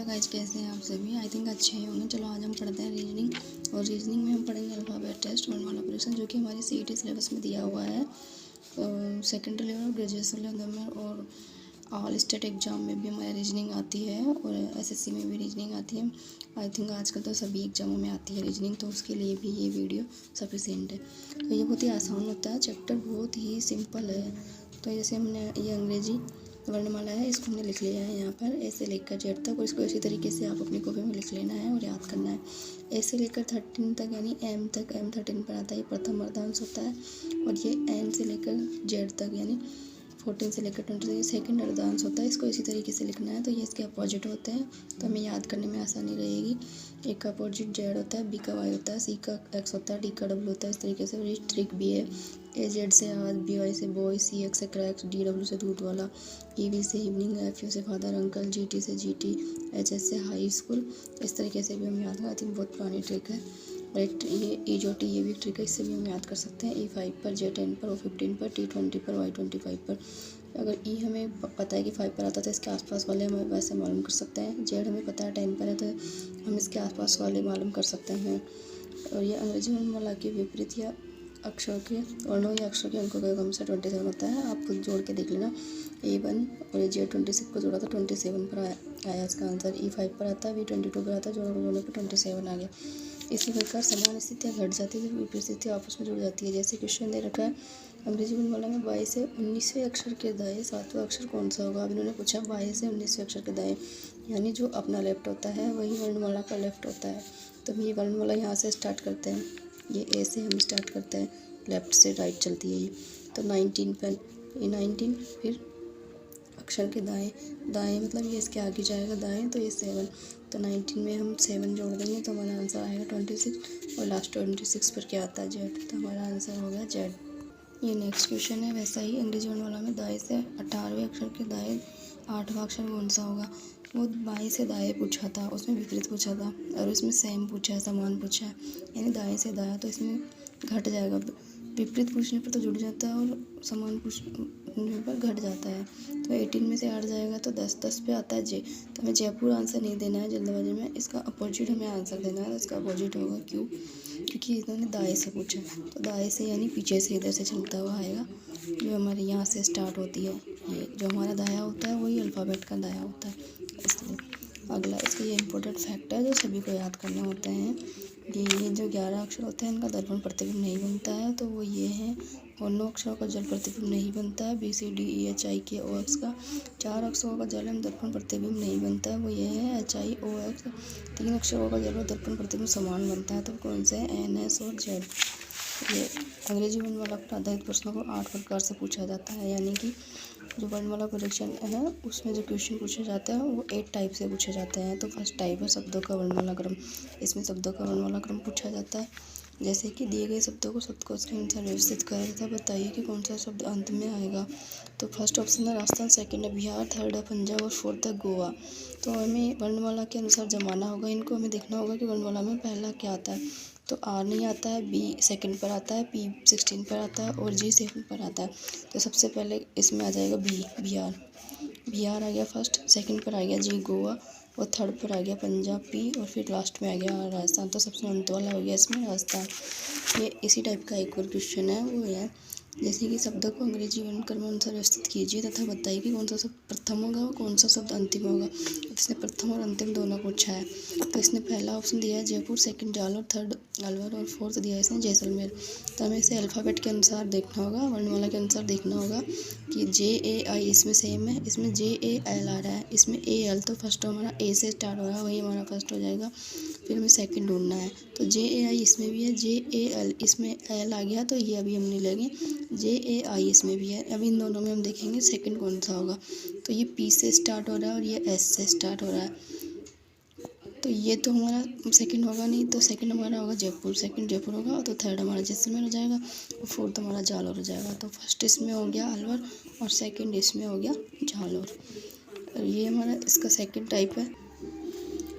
Guys, कैसे हैं आप सभी। आई थिंक अच्छे ही होंगे। चलो आज हम पढ़ते हैं रीजनिंग। और रीजनिंग में हम पढ़ेंगे अल्फ़ाबेट टेस्ट, वर्णमाला परीक्षण, जो कि हमारी सीईटी सिलेबस में दिया हुआ है। सेकेंडरी लेवल, ग्रेजुएशन लेवल में और ऑल स्टेट एग्ज़ाम में भी हमारी रीजनिंग आती है और एसएससी में भी रीजनिंग आती है। आई थिंक आजकल तो सभी एग्ज़ामों में आती है रीजनिंग, तो उसके लिए भी ये वीडियो सफिशिएंट है। तो ये बहुत ही आसान होता है, चैप्टर बहुत ही सिंपल है। तो जैसे हमने ये अंग्रेजी वर्णमाला है, इसको हमने लिख लिया है यहाँ पर ए से लेकर जेड तक, और इसको इसी तरीके से आप अपनी कॉपी में लिख लेना है और याद करना है। ए से लेकर 13 तक यानी एम तक, एम 13 पर आता है, ये प्रथम अर्धांश होता है। और ये एन से लेकर जेड तक यानी 14 से लेकर 20 तक ये सेकेंड अर्धांश होता है। इसको इसी तरीके से लिखना है। तो ये इसके अपोजिट होते हैं, तो हमें याद करने में आसानी रहेगी। एक का अपोजिट जेड होता है, बी का वाई होता है, सी का एक्स होता है, डी का डब्ल्यू होता है। इस तरीके से ये ट्रिक भी है। ए जेड से आज, बी वाई से बॉय, सी एक्स से क्रैक्स, डी डब्ल्यू से दूध वाला, ई वी से इवनिंग, एफ यू से फादर अंकल, जी टी से जीटी, एच एस से हाई स्कूल। इस तरीके से भी हम याद करते हैं। बहुत पुरानी ट्रिक है। और एक ये ई जो टी, ये भी ट्रिक है, इससे भी हम याद कर सकते हैं। E5 पर, J10 पर, O15 पर, T20 पर, Y25 पर। अगर ई हमें पता है कि 5 पर आता है तो इसके आसपास वाले हम वैसे मालूम कर सकते हैं। जेड हमें पता है 10 पर है तो हम इसके आसपास वाले मालूम कर सकते हैं। और ये अंग्रेजी वर्णमाला के विपरीत या अक्षर के वर्णों या अक्षर के अंकों का क्रम से 27 होता है। आप खुद जोड़ के देख लेना। A1 और ये J26 को जोड़ा तो 27 पर आया इसका आंसर। E5 पर आता है, V22 पर आता है, जोड़ने पर 27 आ गया। इसी प्रकार समान स्थितियाँ घट जाती है तो विपरीत स्थितियाँ आपस में जुड़ जाती है। जैसे क्वेश्चन दे रखा है अंग्रेजी वर्णमाला में 22 से 19वें अक्षर के दाएं 7वां अक्षर कौन सा होगा। अब इन्होंने पूछा 22 से 19वें अक्षर के दाएं, यानी जो अपना लेफ्ट होता है वही वर्णमाला का लेफ्ट होता है। तो हम ये वर्णमाला यहाँ से स्टार्ट करते हैं। ये ए से हम स्टार्ट करते हैं, लेफ़्ट से राइट चलती है ये। तो 19 पर ये 19, फिर अक्षर के दाएं, दाएं मतलब ये इसके आगे जाएगा दाएं, तो ये 7। तो 19 में हम 7 जोड़ देंगे तो हमारा आंसर आएगा 26। और लास्ट 26 पर क्या आता है, जेड। तो हमारा आंसर हो गया जेड। ये नेक्स्ट क्वेश्चन है वैसा ही अंग्रेजी वर्णमाला में दाएं से 18वें अक्षर के दाएं 8वां अक्षर कौन सा होगा। वो बाएं से दाएं पूछा था, उसमें विपरीत पूछा था, और इसमें सेम पूछा है, समान पूछा है, यानी दाएं से दाया, तो इसमें घट जाएगा। विपरीत पूछने पर तो जुड़ जाता है और समान पूछने पर घट जाता है। तो 18 में से 8 जाएगा तो 10, 10 पे आता है जे। तो हमें जयपुर आंसर नहीं देना है जल्दबाजी में, इसका अपोजिट हमें आंसर देना है। तो इसका अपोजिट होगा क्यों, क्योंकि इन्होंने दाएं से पूछा। तो दाएं से यानी पीछे से इधर से चलता हुआ आएगा, जो हमारे यहाँ से स्टार्ट होती है। ये जो हमारा दाया होता है वही अल्फ़ाबेट का दाया होता है, इसलिए। अगला इसका ये इंपॉर्टेंट फैक्ट है जो सभी को याद करने होते हैं। ये जो 11 अक्षर होते हैं इनका दर्पण प्रतिबिंब नहीं बनता है, तो वो ये है। और 9 अक्षरों का जल प्रतिबिंब नहीं बनता है, BCDEHIKOX का। 4 अक्षरों का जल दर्पण प्रतिबिंब नहीं बनता है, वो ये है HIOX। 3 अक्षरों का जल दर्पण प्रतिबिंब समान बनता है, तो कौन से है, NS और Z। ये अंग्रेजी वर्णमाला पर आधारित प्रश्नों को 8 प्रकार से पूछा जाता है, यानी कि जो वर्णमाला परीक्षण है उसमें जो क्वेश्चन पूछे जाते हैं वो 8 टाइप से पूछे जाते हैं। तो फर्स्ट टाइप है शब्दों का वर्णमाला क्रम। इसमें शब्दों का वर्णमाला क्रम पूछा जाता है, जैसे कि दिए गए शब्दों को शब्दकोश के अनुसार व्यवस्थित करें तथा बताइए कि कौन सा शब्द अंत में आएगा। तो फर्स्ट ऑप्शन है राजस्थान, सेकंड है बिहार, थर्ड है पंजाब और फोर्थ है गोवा। तो हमें वर्णमाला के अनुसार जमाना होगा, इनको हमें देखना होगा कि वर्णमाला में पहला क्या आता है। तो आर नहीं आता है, बी सेकंड पर आता है, पी 16 पर आता है और जी 7 पर आता है। तो सबसे पहले इसमें आ जाएगा बी, बिहार। बिहार आ गया फर्स्ट, सेकंड पर आ गया जी गोवा, और थर्ड पर आ गया पंजाब पी, और फिर लास्ट में आ गया राजस्थान। तो सबसे अंत वाला हो गया इसमें राजस्थान। ये इसी टाइप का एक और क्वेश्चन है, वो है जैसे कि शब्दों को अंग्रेजी वर्णक्रम अनुसार व्यवस्थित कीजिए तथा बताइए कि कौन सा शब्द प्रथम होगा और कौन सा शब्द अंतिम होगा। तो इसने प्रथम और अंतिम दोनों पूछा है। तो इसने पहला ऑप्शन दिया है जयपुर, सेकंड जालौर, थर्ड अलवर और फोर्थ दिया है इसने जैसलमेर। तो हमें इसे अल्फ़ाबेट के अनुसार देखना होगा, वर्णमाला के अनुसार देखना होगा कि JAI इसमें सेम है, इसमें JAL आ रहा है, इसमें AL। तो फर्स्ट हमारा A से स्टार्ट हो रहा है, वही हमारा फर्स्ट हो जाएगा। फिर हमें सेकंड ढूंढना है, तो JAI इसमें भी है, JAL इसमें L आ गया, तो ये अभी हम नहीं लेंगे। JAI इसमें भी है, अभी इन दोनों में हम देखेंगे सेकंड कौन सा होगा। तो ये P से स्टार्ट हो रहा है और ये S से स्टार्ट हो रहा है, तो ये तो हमारा सेकंड होगा नहीं। तो सेकंड हमारा होगा जयपुर, सेकंड जयपुर होगा, तो थर्ड हमारा जैसलमेर हो जाएगा और फोर्थ हमारा जालौर हो जाएगा। तो फर्स्ट इसमें हो गया अलवर और सेकंड इसमें हो गया जालौर। और ये हमारा इसका सेकंड टाइप है।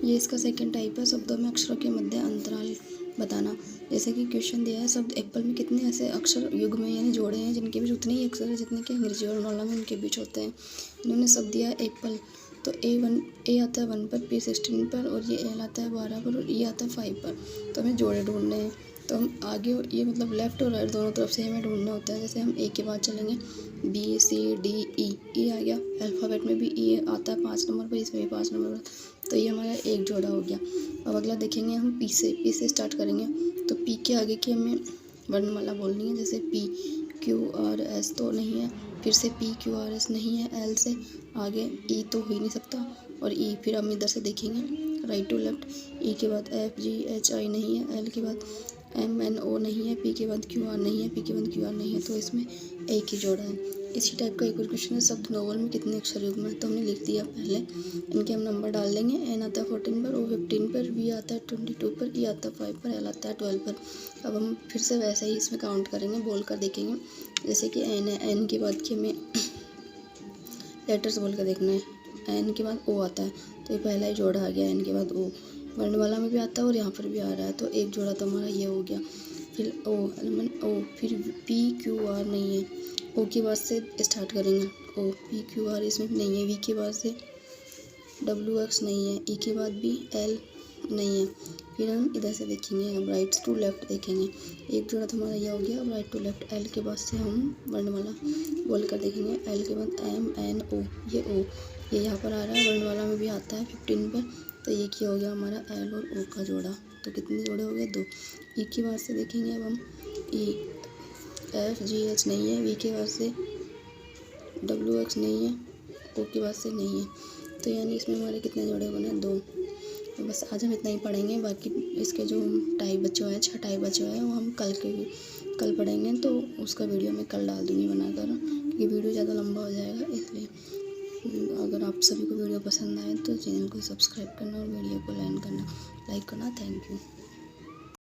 ये इसका सेकंड टाइप है, शब्दों में अक्षरों के मध्य अंतराल बताना। जैसे कि क्वेश्चन दिया है शब्द एप्पल में कितने ऐसे अक्षर युग में यानी जोड़े हैं जिनके बीच उतने ही अक्षर है जितने कि अंग्रेजी वर्णमाला में उनके बीच होते हैं। इन्होंने शब्द दिया है एप्पल, तो ए आता है 1 पर, पी 16 पर, और ये एल आता है 12 पर, और ये आता है 5 पर। तो हमें जोड़े ढूंढने हैं। तो हम आगे ये मतलब लेफ़्ट और राइट दोनों तरफ से हमें ढूंढना होता है। जैसे हम ए के बाद चलेंगे, बी सी डी ई, ई आ गया। अल्फ़ाबेट में भी ई आता है 5 नंबर पर, इसमें भी 5 नंबर पर। तो ये हमारा एक जोड़ा हो गया। अब अगला देखेंगे हम पी से स्टार्ट करेंगे। तो पी के आगे की हमें वर्णमाला बोलनी है। जैसे पी क्यू आर एस तो नहीं है, फिर से पी क्यू आर एस नहीं है, एल से आगे ई तो हो ही नहीं सकता, और ई फिर हम इधर से देखेंगे राइट टू लेफ्ट। ई के बाद एफ जी एच आई नहीं है, एल के बाद एम एन ओ नहीं है, पी के बाद क्यू आर नहीं है, पी के बाद क्यू आर नहीं है। तो इसमें एक ही जोड़ा है। इसी टाइप का एक और क्वेश्चन है, शब्द नोवेल में कितने अक्षर युग्म है। तो हमने लिख दिया पहले, इनके हम नंबर डाल देंगे। एन आता है 14 पर, ओ 15 पर, वी आता है 22 पर, ई आता है 5 पर, एल आता है 12 पर। अब हम फिर से वैसे ही इसमें काउंट करेंगे, बोल कर देखेंगे। जैसे कि एन है, एन के बाद कि हमें लेटर्स बोल कर देखना है। एन के बाद ओ आता है, तो ये पहला ही जोड़ा आ गया, एन के बाद ओ। वर्णमाला में भी आता है और यहाँ पर भी आ रहा है, तो एक जोड़ा तो हमारा ये हो गया। फिर ओ ओ, फिर पी क्यू आर नहीं है, ओ के बाद से स्टार्ट करेंगे। ओ पी क्यू आर इसमें भी नहीं है, वी के बाद से डब्ल्यू एक्स नहीं है, ई के बाद भी एल नहीं है। फिर हम इधर से देखेंगे, हम राइट टू लेफ्ट देखेंगे। एक जोड़ा तो हमारा यह हो गया। अब राइट टू लेफ्ट, एल के बाद से हम वर्णमाला बोल कर देखेंगे। एल के बाद एम एन ओ, ये ओ ये यहाँ पर आ रहा है, वर्णमाला में भी आता है 15 पर। तो ये क्या हो गया हमारा एल और ओ का जोड़ा। तो कितने जोड़े हो गए? 2। ई के बाद से देखेंगे अब हम, ई एफ जी एच नहीं है, वी के बाद से डब्ल्यू एक्स नहीं है, ओ के बाद से नहीं है। तो यानी इसमें हमारे कितने जोड़े बने? 2। तो बस आज हम इतना ही पढ़ेंगे। बाकी इसके जो टाइप बचे हुए हैं, 6 टाइप बचे हुए हैं, वो हम कल पढ़ेंगे। तो उसका वीडियो मैं कल डाल दूँगी बनाकर, क्योंकि वीडियो ज़्यादा लंबा हो जाएगा इसलिए। अगर आप सभी को वीडियो पसंद आए तो चैनल को सब्सक्राइब करना और वीडियो को लाइक करना। Thank you.